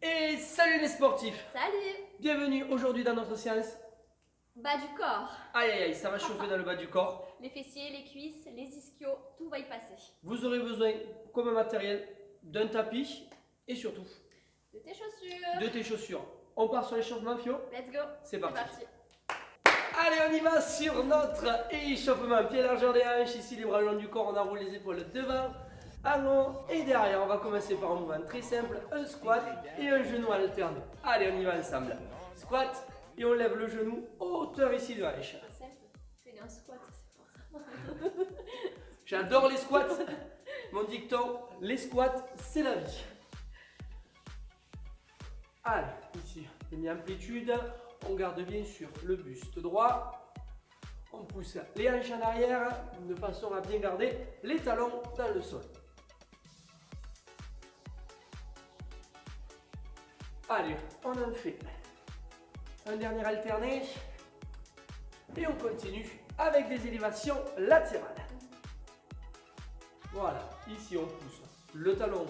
Et salut les sportifs! Salut! Bienvenue aujourd'hui dans notre séance. Bas du corps. Aïe aïe aïe, ça va chauffer dans le bas du corps. Les fessiers, les cuisses, les ischios, tout va y passer. Vous aurez besoin, comme matériel, d'un tapis et surtout De tes chaussures. de tes chaussures. On part sur l'échauffement, Fio? Let's go. C'est parti. Allez, on y va sur notre échauffement. Pied largeur des hanches, ici les bras le long du corps, on enroule les épaules devant, avant et derrière. On va commencer par un mouvement très simple, un squat et un genou alterné. Allez, on y va ensemble. Squat et on lève le genou hauteur ici de hanche. C'est simple. C'est un squat, c'est pour ça. J'adore les squats. Mon dicton, les squats, c'est la vie. Allez, ici, demi-amplitude. On garde bien sûr le buste droit. On pousse les hanches en arrière de façon à bien garder les talons dans le sol. Allez, on en fait un dernier alterné. Et on continue avec des élévations latérales. Voilà, ici on pousse le talon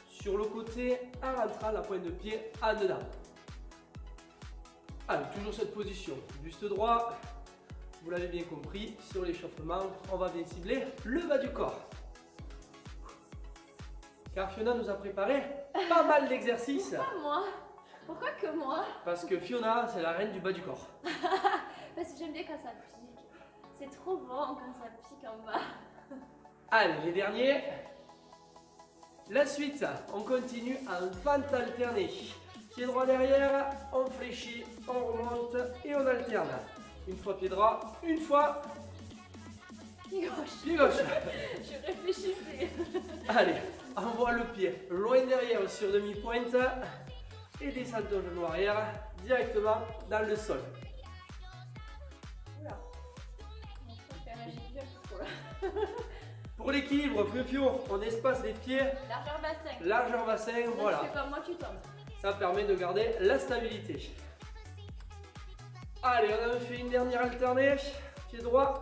sur le côté en rentrant la pointe de pied en dedans. Avec toujours cette position, buste droit, vous l'avez bien compris, sur l'échauffement, on va bien cibler le bas du corps. Car Fiona nous a préparé pas mal d'exercices. Pourquoi moi? Pourquoi que moi? Parce que Fiona, c'est la reine du bas du corps. Parce que j'aime bien quand ça pique. C'est trop bon quand ça pique en bas. Allez, les derniers. La suite, on continue en fente alternée. Pied droit derrière, on fléchit, on remonte et on alterne. Une fois pied droit, une fois Pied gauche. pied gauche. Je réfléchissais. Allez, envoie le pied loin derrière sur demi-pointe et descend ton genou arrière directement dans le sol. Oula. On va faire un giggle pour là. Pour l'équilibre, Fio, on espace les pieds, Largeur bassin. largeur bassin, Là, voilà. tu fais comme moi, tu tombes. Ça permet de garder la stabilité. Allez, on a fait une dernière alternée. Pied droit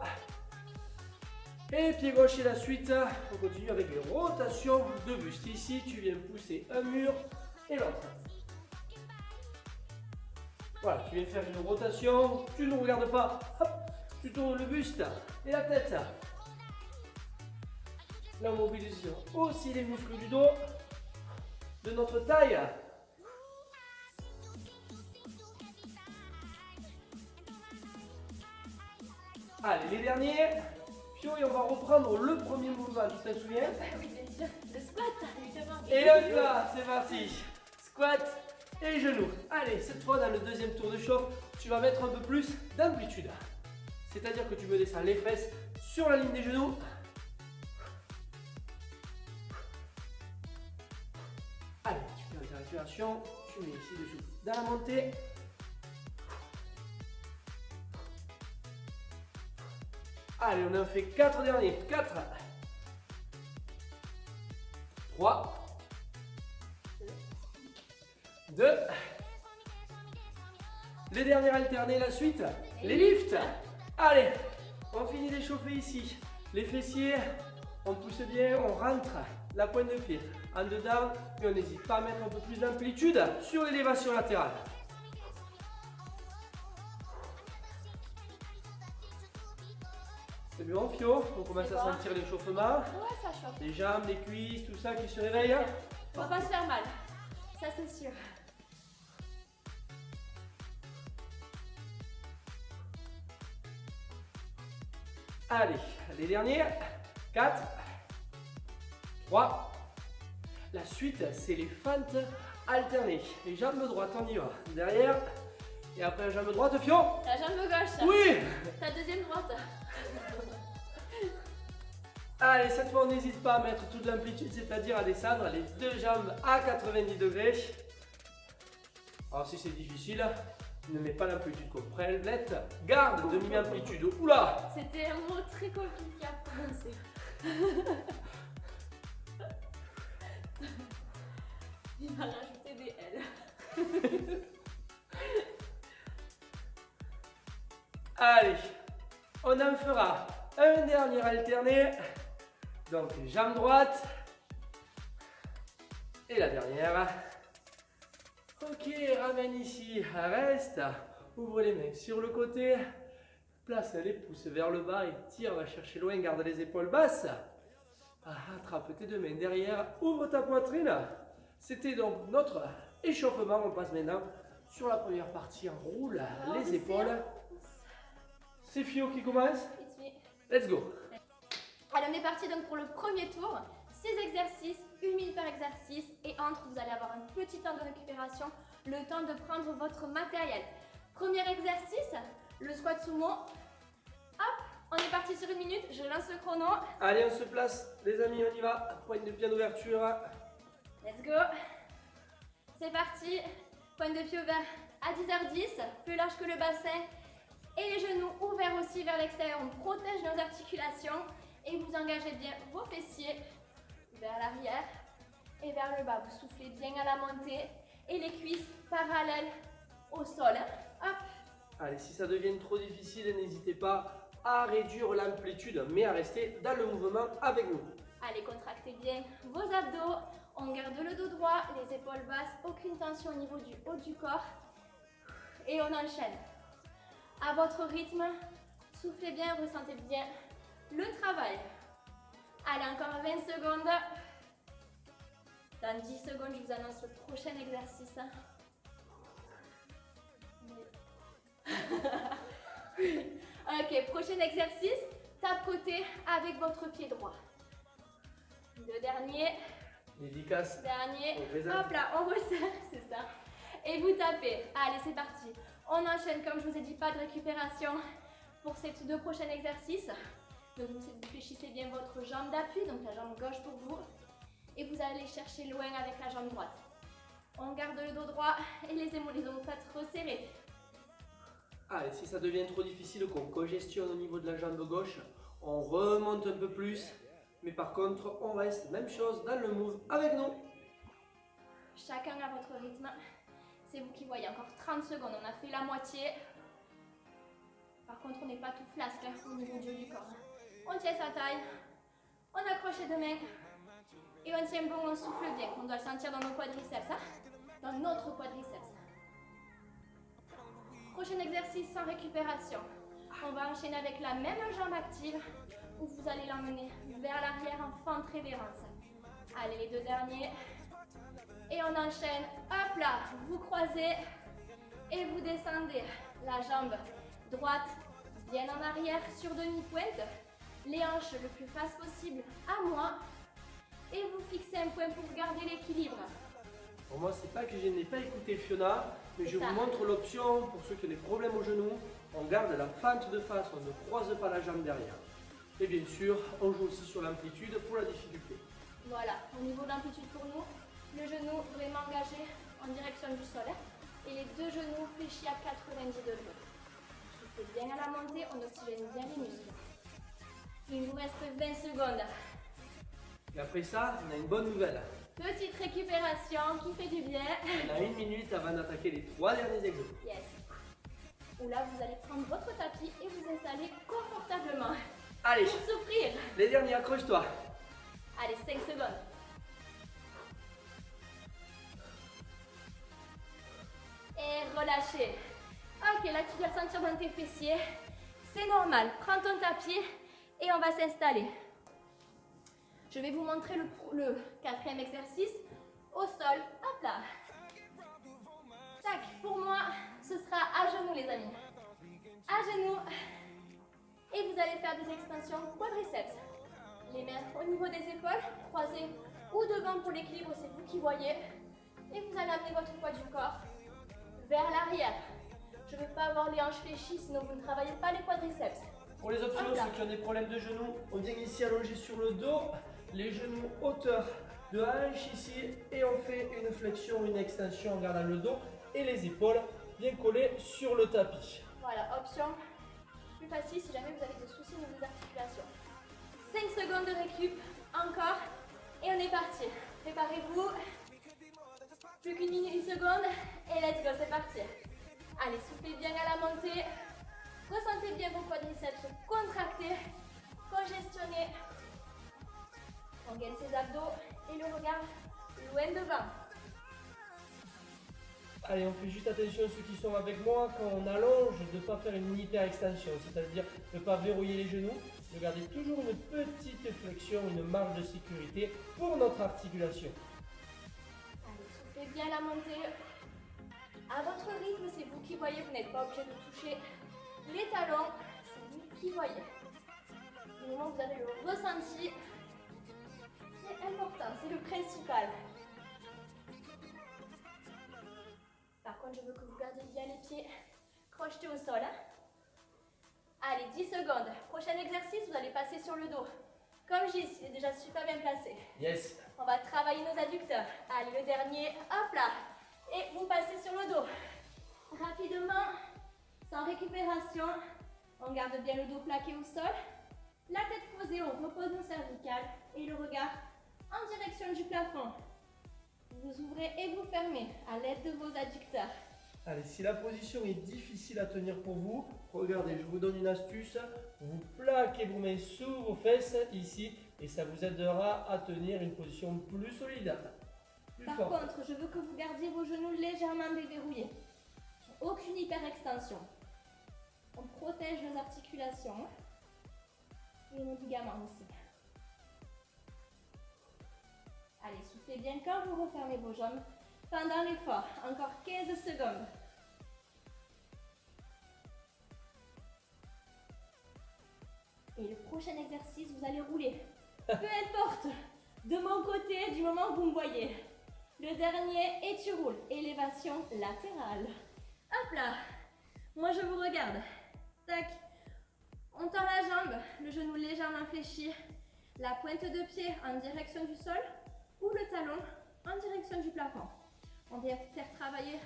et pied gauche et la suite. On continue avec les rotations de buste. Ici, tu viens pousser un mur et l'autre. Voilà, tu viens faire une rotation. Tu ne regardes pas. Hop, tu tournes le buste et la tête. Là, on mobilise aussi les muscles du dos, de notre taille. Allez, les derniers. Pio, et on va reprendre le premier mouvement, tu t'en souviens? Oui, bien sûr. Le squat, évidemment. Et hop là, c'est parti. Squat et genoux. Allez, cette fois, dans le deuxième tour de chauffe, tu vas mettre un peu plus d'amplitude. C'est-à-dire que tu me descends les fesses sur la ligne des genoux. Allez, tu fais ta respiration. Tu mets ici le souffle dans la montée. Allez, on en fait 4 derniers. 4, 3, 2. Les derniers alternés, la suite. Les lifts. Allez, on finit d'échauffer ici. Les fessiers, on pousse bien, on rentre la pointe de pied en dedans. Et on n'hésite pas à mettre un peu plus d'amplitude sur l'élévation latérale. C'est bon, Fio? On commence à sentir l'échauffement. Ouais, ça chauffe. Les jambes, les cuisses, tout ça qui se réveille. On va pas se faire mal. Ça, c'est sûr. Allez, les derniers. 4, 3. La suite, c'est les fentes alternées. Les jambes droites, on y va. Derrière. Et après la jambe droite, Fio? La jambe gauche. Oui! Ta deuxième droite. Allez, cette fois, on n'hésite pas à mettre toute l'amplitude, c'est-à-dire à descendre les deux jambes à 90 degrés. Alors, si c'est difficile, ne mets pas l'amplitude complète. Garde demi-amplitude. Oula! C'était un mot très compliqué à prononcer. Il m'a rajouté des L. Allez, on en fera un dernier alterné. Donc, jambe droite. Et la dernière. Ok, ramène ici, reste. Ouvre les mains sur le côté. Place les pouces vers le bas et tire, va chercher loin, garde les épaules basses. Attrape tes deux mains derrière, ouvre ta poitrine. C'était donc notre échauffement. On passe maintenant sur la première partie. On roule les épaules. C'est Fio qui commence. It's me. Let's go. Allez, on est parti donc pour le premier tour. 6 exercices, 1 minute par exercice. Et entre, vous allez avoir un petit temps de récupération, le temps de prendre votre matériel. Premier exercice, le squat sumo. Hop, on est parti sur 1 minute, je lance le chrono. Allez, on se place, les amis, on y va. Pointe de pied d'ouverture. Let's go. C'est parti. Pointe de pied ouvert à 10h10, plus large que le bassin. Et les genoux ouverts aussi vers l'extérieur. On protège nos articulations. Et vous engagez bien vos fessiers vers l'arrière et vers le bas. Vous soufflez bien à la montée. Et les cuisses parallèles au sol. Hop. Allez, si ça devient trop difficile, n'hésitez pas à réduire l'amplitude, mais à rester dans le mouvement avec nous. Allez, contractez bien vos abdos. On garde le dos droit, les épaules basses, aucune tension au niveau du haut du corps. Et on enchaîne. À votre rythme, soufflez bien, ressentez bien le travail. Allez, encore 20 secondes. Dans 10 secondes, je vous annonce le prochain exercice. Ok, prochain exercice, tape-côté avec votre pied droit. Le dernier. Dédicace. Dernier. On Hop là, on resserre, c'est ça. Et vous tapez. Allez, c'est parti. On enchaîne, comme je vous ai dit, pas de récupération pour ces 2 prochains exercices. Donc vous fléchissez bien votre jambe d'appui, donc la jambe gauche pour vous. Et vous allez chercher loin avec la jambe droite. On garde le dos droit et les omoplates resserrées. Allez, si ça devient trop difficile, qu'on congestionne au niveau de la jambe gauche, on remonte un peu plus. Mais par contre, on reste, même chose, dans le move avec nous. Chacun à votre rythme. C'est vous qui voyez. Encore 30 secondes. On a fait la moitié. Par contre, on n'est pas tout flasque hein, au niveau du haut du corps. On tient sa taille. On accroche les deux mains. Et on tient bon, on souffle bien. On doit le sentir dans nos quadriceps. Hein, dans notre quadriceps. Prochain exercice sans récupération. On va enchaîner avec la même jambe active où vous allez l'emmener vers l'arrière en fente révérence. Allez, les 2 derniers. Et on enchaîne. Hop là, vous croisez et vous descendez. La jambe droite bien en arrière sur demi-pointe. Les hanches le plus face possible à moi. Et vous fixez un point pour garder l'équilibre. Pour moi, c'est pas que je n'ai pas écouté Fiona, mais je ça. vous montre l'option pour ceux qui ont des problèmes au genou. On garde la fente de face, on ne croise pas la jambe derrière. Et bien sûr, on joue aussi sur l'amplitude pour la difficulté. Voilà, au niveau de l'amplitude pour nous, le genou vraiment engagé en direction du sol. Et les 2 genoux fléchis à 90 degrés. Soufflez bien à la montée, on oxygène bien les muscles. Il vous reste 20 secondes. Et après ça, on a une bonne nouvelle. Petite récupération qui fait du bien. On a 1 minute avant d'attaquer les 3 derniers exos. Yes. Où là, vous allez prendre votre tapis et vous installer confortablement. Allez, Pour souffrir. les derniers, accroche-toi. Allez, 5 secondes. Et relâchez. Ok, là tu dois le sentir dans tes fessiers. C'est normal. Prends ton tapis et on va s'installer. Je vais vous montrer le 4e exercice au sol. Hop là. Tac. Pour moi, ce sera à genoux les amis. À genoux. Et vous allez faire des extensions quadriceps. Les mains au niveau des épaules, croisées ou devant pour l'équilibre, c'est vous qui voyez. Et vous allez amener votre poids du corps vers l'arrière. Je ne veux pas avoir les hanches fléchies, sinon vous ne travaillez pas les quadriceps. Pour les options, ceux qui ont des problèmes de genoux, on vient ici allonger sur le dos, les genoux hauteur de hanche ici, et on fait une flexion, une extension en gardant le dos et les épaules bien collées sur le tapis. Voilà, option plus facile si jamais vous avez des soucis au niveau des articulations. 5 secondes de récup, encore, et on est parti. Préparez-vous. Plus qu'une minute, 1 seconde, et let's go, c'est parti. Allez, soufflez bien à la montée. Ressentez bien vos quadriceps contractés, congestionnés. On gagne ses abdos et le regard loin devant. Allez, on fait juste attention ceux qui sont avec moi quand on allonge de ne pas faire une hyper-extension, c'est-à-dire de ne pas verrouiller les genoux, de garder toujours une petite flexion, une marge de sécurité pour notre articulation. Allez, soufflez bien la montée. À votre rythme, c'est vous qui voyez, vous n'êtes pas obligé de toucher les talons, c'est vous qui voyez. Du moment où vous avez le ressenti, c'est important, c'est le principal. Par contre, je veux que vous gardiez bien les pieds crochetés au sol. Allez, 10 secondes. Prochain exercice, vous allez passer sur le dos. Comme Gis, il est déjà super bien placé. Yes. On va travailler nos adducteurs. Allez, le dernier, hop là. Et vous passez sur le dos. Rapidement, sans récupération. On garde bien le dos plaqué au sol. La tête posée, on repose nos cervicales. Et le regard en direction du plafond. Vous ouvrez et vous fermez à l'aide de vos adducteurs. Allez, si la position est difficile à tenir pour vous, regardez, je vous donne une astuce. Vous plaquez vos mains sous vos fesses ici et ça vous aidera à tenir une position plus solide. Par contre, je veux que vous gardiez vos genoux légèrement déverrouillés. Aucune hyperextension. On protège nos articulations et nos ligaments aussi. Allez, soufflez bien quand vous refermez vos jambes pendant l'effort. Encore 15 secondes. Et le prochain exercice, vous allez rouler. Peu importe, de mon côté, du moment où vous me voyez. Le dernier, et tu roules. Élévation latérale. Hop là. Moi, je vous regarde. Tac. On tend la jambe, le genou légèrement fléchi. La pointe de pied en direction du sol ou le talon en direction du plafond. On va faire travailler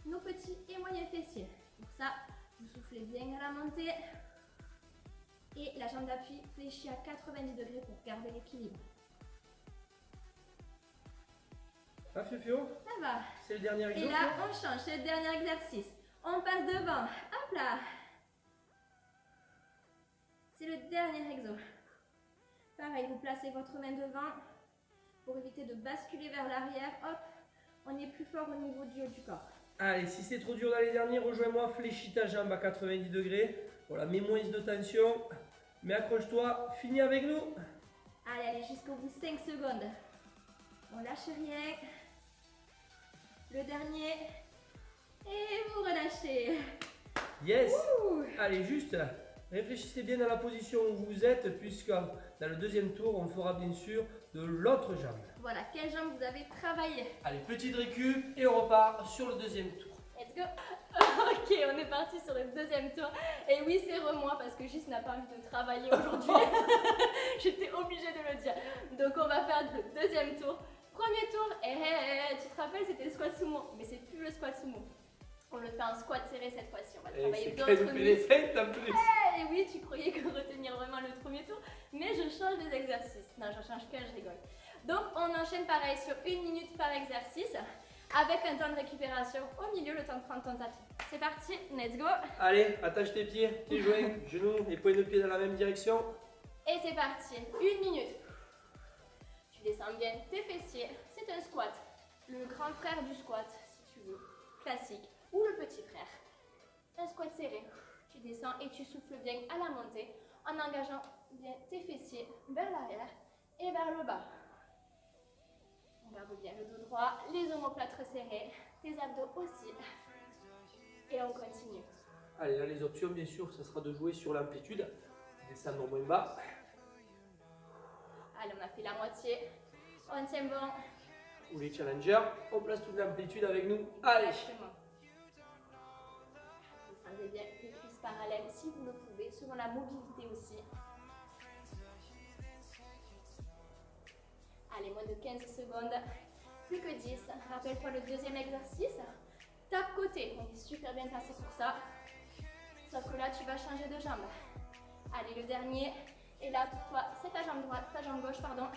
nos petits et moyens fessiers. Pour ça, vous soufflez bien à la montée. Et la jambe d'appui fléchie à 90 degrés pour garder l'équilibre. Ça fait Fio? Ça va. C'est le dernier exercice. Et là, on change, c'est le dernier exercice. On passe devant. Hop là. C'est le dernier exo. Pareil, vous placez votre main devant pour éviter de basculer vers l'arrière. Hop, on est plus fort au niveau du haut du corps. Allez, si c'est trop dur dans les derniers, rejoins-moi, fléchis ta jambe à 90 degrés. Voilà, mets moins de tension. Mais accroche-toi, finis avec nous. Allez, allez, jusqu'au bout, 5 secondes. On lâche rien. Le dernier. Et vous relâchez. Yes. Ouh. Allez, juste, réfléchissez bien à la position où vous êtes, puisque dans le deuxième tour, on fera bien sûr de l'autre jambe. Voilà, quelle jambe vous avez travaillé? Allez, petite récup et on repart sur le deuxième tour. Let's go. Ok, on est parti sur le deuxième tour. Et oui, c'est moi parce que Gis n'a pas envie de travailler aujourd'hui. J'étais obligée de le dire. Donc on va faire le deuxième tour. Premier tour, tu te rappelles, c'était le squat sumo. Mais c'est plus le squat sumo. On le fait en squat serré cette fois-ci. On va travailler d'autres muscles. en plus. Et oui, tu croyais que retenir vraiment le premier tour. Mais je change des exercices. Non, je change qu'un, je rigole. Donc on enchaîne pareil sur 1 minute par exercice. Avec un temps de récupération au milieu, le temps de prendre ton tapis. C'est parti, let's go. Allez, attache tes pieds, tes joints, genoux et points de pied dans la même direction. Et c'est parti, 1 minute. Tu descends bien tes fessiers, c'est un squat. Le grand frère du squat, si tu veux, classique. Ou le petit frère. Un squat serré. Tu descends et tu souffles bien à la montée en engageant bien tes fessiers vers l'arrière et vers le bas. On garde bien le dos droit, les omoplates resserrés, tes abdos aussi. Et on continue. Allez, là les options, bien sûr, ça sera de jouer sur l'amplitude. Descendre moins bas. Allez, on a fait la moitié. On tient bon. Ou les challengers, on place toute l'amplitude avec nous. Allez. Exactement. Descendez bien les cuisses parallèles si vous le pouvez, selon la mobilité aussi. Allez, moins de 15 secondes. Plus que 10. Rappelle-toi le deuxième exercice. Tape côté. On est super bien placé pour ça. Sauf que là, tu vas changer de jambe. Allez, le dernier. Et là, pour toi, c'est ta jambe droite, ta jambe gauche, pardon.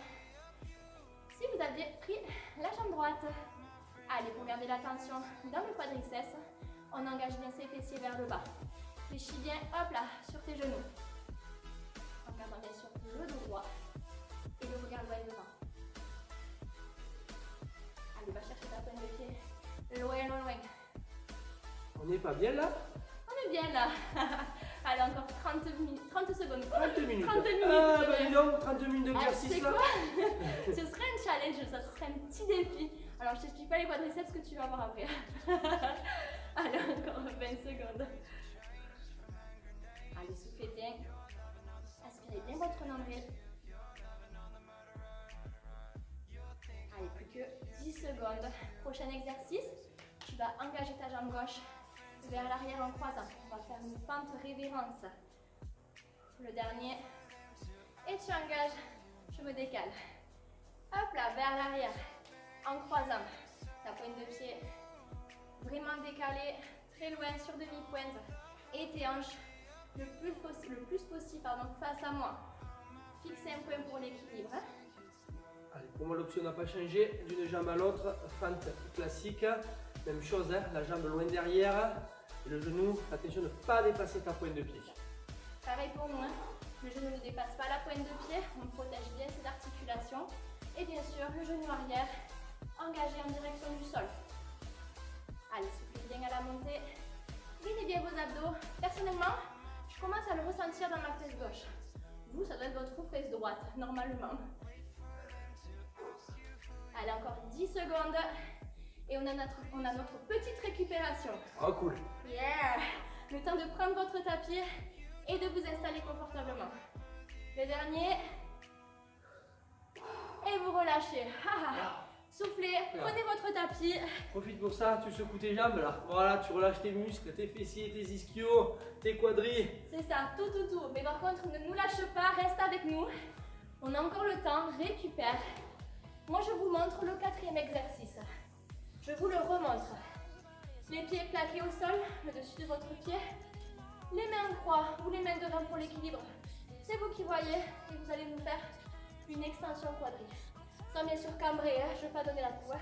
Si vous aviez pris la jambe droite. Allez, pour garder la tension dans le quadriceps, on engage bien ses fessiers vers le bas. Fléchis bien, hop là, sur tes genoux. En gardant bien sûr le dos droit et le regard loin devant. Allez, va chercher ta pointe de pied. Loin, loin, loin. On n'est pas bien là? On est bien là. Allez, encore 30 secondes. 30 minutes. 30 minutes. Ah, bah dis donc, 32 minutes Ah, tu d'exercice sais là. quoi? Ce serait un challenge, ça serait un petit défi. Alors, je t'explique pas les quadriceps que tu vas voir après. Allez, encore 20 secondes. Allez, soufflez bien. Aspirez bien votre nombril. Allez, plus que 10 secondes. Prochain exercice, tu vas engager ta jambe gauche vers l'arrière en croisant. On va faire une pente révérence. Le dernier. Et tu engages, je me décale. Hop là, vers l'arrière. En croisant. Ta pointe de pied vraiment décalée, très loin sur demi-pointe. Et tes hanches le plus possible face à moi. Fixez un point pour l'équilibre. Allez, pour moi l'option n'a pas changé. D'une jambe à l'autre, fente classique. Même chose, hein, la jambe loin derrière. Et le genou, attention de ne pas dépasser ta pointe de pied. Pareil pour nous, hein. Le genou ne dépasse pas la pointe de pied. On protège bien ses articulations. Et bien sûr, le genou arrière engagé en direction du sol. Allez, soufflez bien à la montée. Gainez bien vos abdos. Personnellement, je commence à le ressentir dans ma fesse gauche. Vous, ça doit être votre fesse droite, normalement. Allez, encore 10 secondes. Et on a notre petite récupération. Oh, cool. Yeah! Le temps de prendre votre tapis et de vous installer confortablement. Le dernier. Et vous relâchez. Soufflez, prenez votre tapis. Profite pour ça, tu secoues tes jambes là. Voilà, tu relâches tes muscles, tes fessiers, tes ischios, tes quadris. C'est ça, tout. Mais par contre, ne nous lâche pas, reste avec nous. On a encore le temps, récupère. Moi, je vous montre le 4e exercice. Je vous le remontre. Les pieds plaqués au sol, le dessus de votre pied. Les mains en croix ou les mains devant pour l'équilibre. C'est vous qui voyez et vous allez nous faire une extension quadri. Sans bien sûr cambrer, hein, je ne vais pas donner la coup. Hein.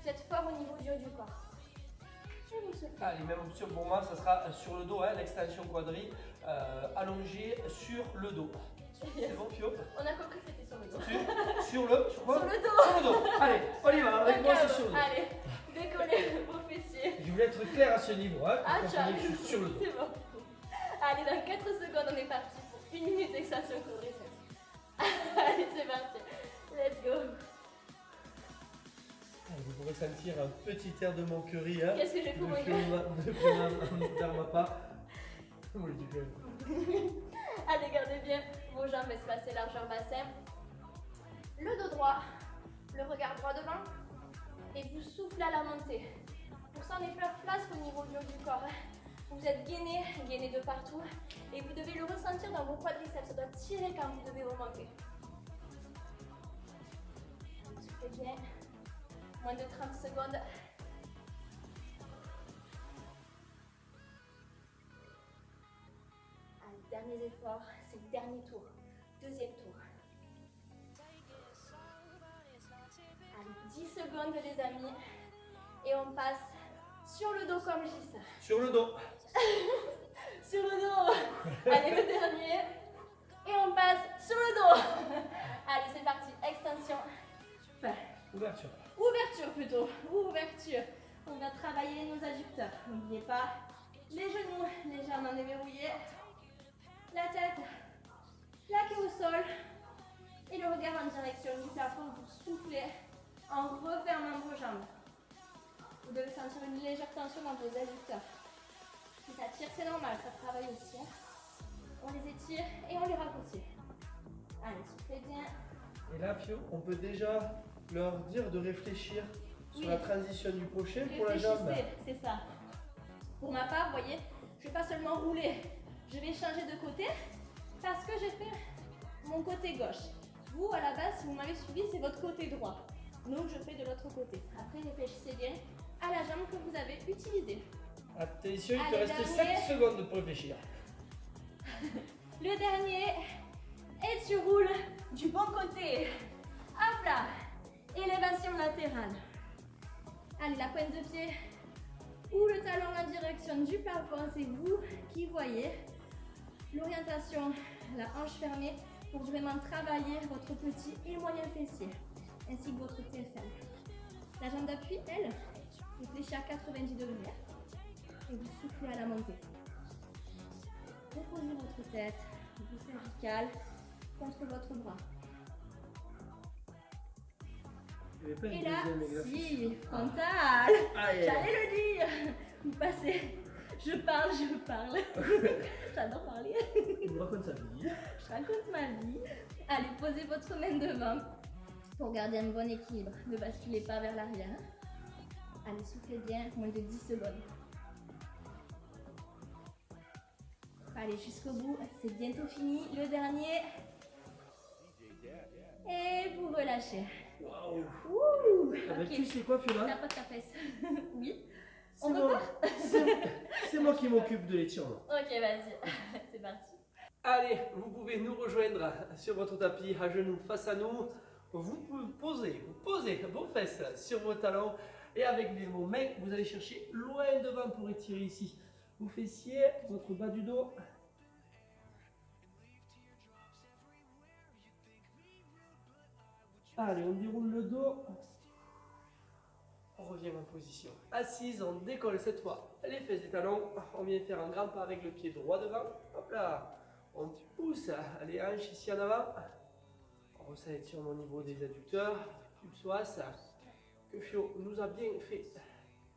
Vous êtes fort au niveau du haut du corps. Et vous soufflez. Allez, même option pour moi, ça sera sur le dos, hein, l'extension quadri, allongée sur le dos. C'est bon, Pio? On a compris que c'était sur le dos. Sur quoi? Sur le dos. Sur le dos. Allez, on y va, avec moi c'est sur le dos. Allez, décollez vos fessiers. Je voulais être clair à ce niveau, hein, Ah, pour tu comprendre que je suis sur le dos. C'est bon. Allez, dans 4 secondes, on est parti pour 1 minute d'extension quadriceps. Allez, c'est parti. Let's go. Vous pourrez sentir un petit air de manquerie, hein. Qu'est-ce que j'ai couru? Vers ma part. Oui, du coup. Allez, gardez bien vos jambes espacées largeur bassin. Le dos droit, le regard droit devant. Et vous soufflez à la montée. Pour ça, on est plus flasque au niveau du haut du corps. Vous êtes gainé de partout. Et vous devez le ressentir dans vos quadriceps. Ça doit tirer quand vous devez remonter. Soufflez bien. Moins de 30 secondes. Allez, dernier effort. C'est le dernier tour. 2e tour. Allez, 10 secondes les amis. Et on passe sur le dos comme Gis. Sur le dos. Sur le dos. Allez, le dernier. Et on passe sur le dos. Allez, c'est parti. Extension. Ouverture. Ouverture plutôt. Ouverture. On va travailler nos adducteurs. N'oubliez pas les genoux légèrement déverrouillés. La tête plaquée au sol. Et le regard en direction du plafond. Vous soufflez en refermant vos jambes. Vous devez sentir une légère tension dans vos adducteurs. Si ça tire, c'est normal, ça travaille aussi. Hein. On les étire et on les raccourcit. Allez, soufflez bien. Et là, Pio, on peut déjà leur dire de réfléchir sur la transition du crochet pour la jambe. C'est ça. Pour ma part, vous voyez, je ne vais pas seulement rouler, je vais changer de côté parce que j'ai fait mon côté gauche. Vous, à la base, si vous m'avez suivi, c'est votre côté droit. Donc, je fais de l'autre côté. Après, réfléchissez bien à la jambe que vous avez utilisée. Attention, il te Allez, reste dernier. 7 secondes pour réfléchir. Le dernier, et tu roules du bon côté. Hop là, élévation latérale. Allez, la pointe de pied ou le talon en direction du plafond, c'est vous qui voyez. L'orientation, la hanche fermée pour vraiment travailler votre petit et moyen fessier, ainsi que votre TFL. La jambe d'appui, elle, réfléchit à 90 degrés. et vous soufflez à la montée. Reposez votre tête, vous cervicale contre votre bras. Et là, si, frontal. J'allais le dire. Vous passez. Je parle. J'adore parler. Il me raconte sa vie. Je raconte ma vie. Allez, posez votre main devant pour garder un bon équilibre. Ne basculez pas vers l'arrière. Allez, soufflez bien, moins de 10 secondes. Allez, jusqu'au bout. C'est bientôt fini. Le dernier. Et vous relâchez. Waouh! Ouh, Ah bah, ok. tu sais quoi, Fiona? Tapote ta fesse. Oui. C'est On moi- repart? c'est moi qui m'occupe de l'étirement. Ok, vas-y. C'est parti. Allez, vous pouvez nous rejoindre sur votre tapis à genoux face à nous. Vous posez vos fesses sur vos talons et avec vos mains, vous allez chercher loin devant pour étirer ici vos fessiers, votre bas du dos. Allez, on déroule le dos. On revient en position assise, on décolle cette fois les fesses des talons. On vient faire un grand pas avec le pied droit devant. Hop là, on pousse les hanches ici en avant. On ressent l'étirement au niveau des adducteurs, du psoas, que Fio nous a bien fait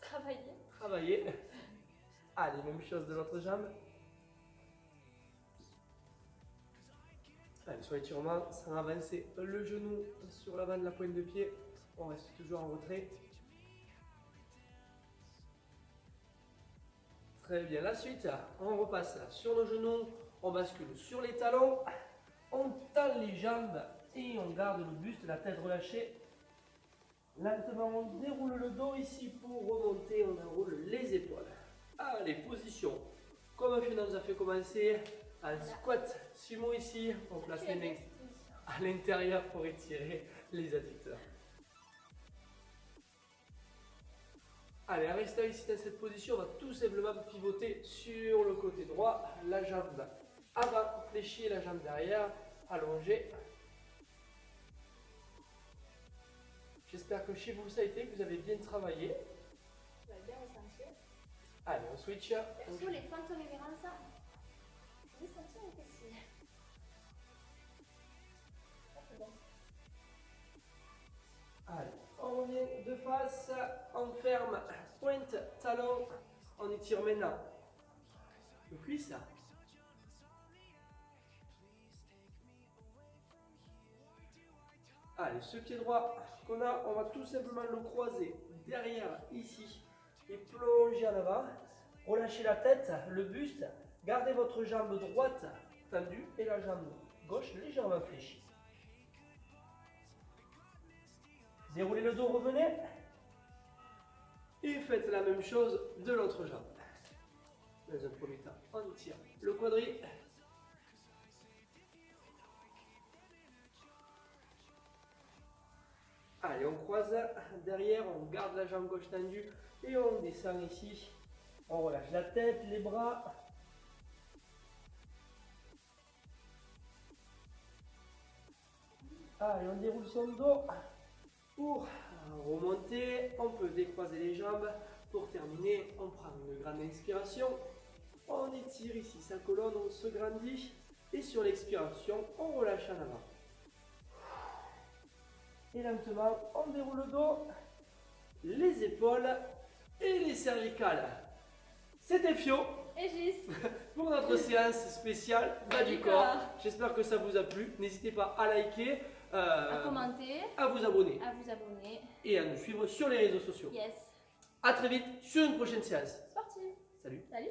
travailler. Allez, même chose de l'autre jambe. Allez, sur l'étirement, sans avancer le genou sur l'avant de la pointe de pied. On reste toujours en retrait. Très bien, la suite, on repasse sur nos genoux, on bascule sur les talons, on tend les jambes et on garde le buste, la tête relâchée. Lentement, on déroule le dos ici pour remonter, on enroule les épaules. Allez, position, comme Fiona nous a fait commencer, un squat sumo ici, on place les mains à l'intérieur pour étirer les adducteurs. Allez, en restant ici dans cette position, on va tout simplement pivoter sur le côté droit, la jambe avant fléchie, la jambe derrière, allongée. J'espère que chez vous ça a été, que vous avez bien travaillé. Tu vas bien ressentir. Allez, on switch. Perso, les fentes révérences, je vais sentir les fessiers. C'est bon. Allez, on revient de face, on ferme, pointe, talon, on étire maintenant le cuisse. Allez, ce pied droit qu'on a, on va tout simplement le croiser derrière ici et plonger en avant. Relâchez la tête, le buste, gardez votre jambe droite tendue et la jambe gauche légèrement fléchie. Déroulez le dos, revenez. Et faites la même chose de l'autre jambe. Dans un premier temps, on étire le quadri. Allez, on croise derrière, on garde la jambe gauche tendue et on descend ici. On relâche la tête, les bras. Allez, on déroule son dos. Pour remonter, on peut décroiser les jambes. Pour terminer, on prend une grande inspiration. On étire ici sa colonne, on se grandit. Et sur l'expiration, on relâche en avant. Et lentement, on déroule le dos, les épaules et les cervicales. C'était Fio Et Gis. pour notre séance spéciale bas du corps. J'espère que ça vous a plu. N'hésitez pas à liker, À commenter, à vous abonner à vous abonner. et à nous suivre sur les réseaux sociaux. Yes. A très vite sur une prochaine séance. C'est parti. Salut. Salut.